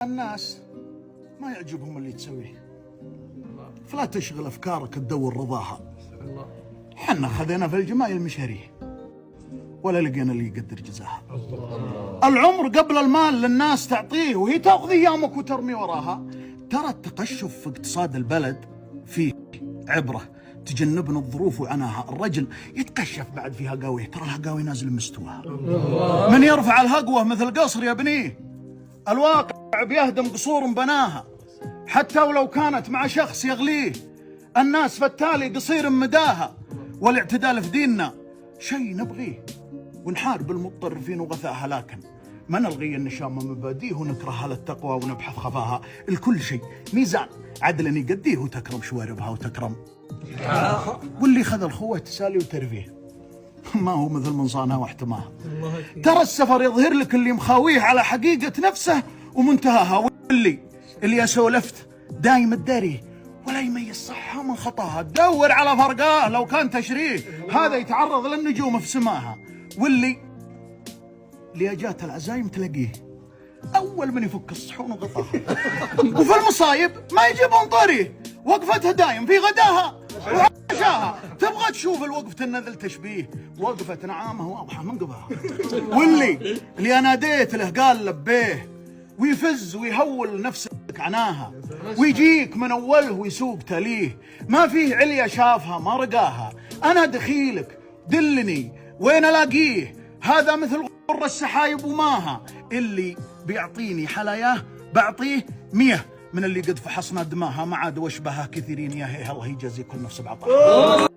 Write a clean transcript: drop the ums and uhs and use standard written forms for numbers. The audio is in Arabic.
الناس ما يعجبهم اللي تسويه، فلا تشغل أفكارك تدور رضاها. حنا خذينا في الجمايل مشاريه ولا لقينا اللي يقدر جزاها. العمر قبل المال للناس تعطيه وهي تأخذ أيامك وترمي وراها. ترى التقشف في اقتصاد البلد فيه عبرة تجنبنا الظروف وعناها. الرجل يتقشف بعد فيها قاويه، ترى الهقاوي نازل مستواها. من يرفع الهقوة مثل قصر يبنيه، الواقع بيهدم قصور بناها. حتى ولو كانت مع شخص يغليه، الناس فالتالي قصير مداها. والاعتدال في ديننا شيء نبغيه، ونحارب المتطرفين وغثاها، لكن ما نلغي النشام مباديه ونكرهها للتقوى ونبحث خفاها. الكل شيء ميزان عدل يقديه وتكرم شواربها وتكرم. واللي خذ الخوة تسالي وترفيه، ما هو مثل من صانها واحتماها. ترى السفر يظهر لك اللي مخاويه على حقيقة نفسه ومنتهاها، واللي يسولفت دايم الداري ولا يميز صحها من خطاها. تدور على فرقاه لو كان تشريه، هذا يتعرض للنجوم في سماها. واللي جات العزايم تلاقيه أول من يفك الصحون وغطاها. وفي المصايب ما يجيبون طريه، وقفتها دايم في غداها وعشاها. تبغى تشوف الوقفة النذل تشبيه، وقفة نعامة واضحة من قباها. واللي أنا ناديت له قال لبيه، ويفز ويهول نفسك عناها، ويجيك من أوله ويسوق تليه. ما فيه عليا شافها ما رقاها. أنا دخيلك دلني وين ألاقيه، هذا مثل غر السحايب وماها. اللي بيعطيني حلاياه بعطيه 100 من اللي قد فحصنا دماها. ما عاد واشبهه كثيرين، يا هي الله يجازي كل نفس بعطاها.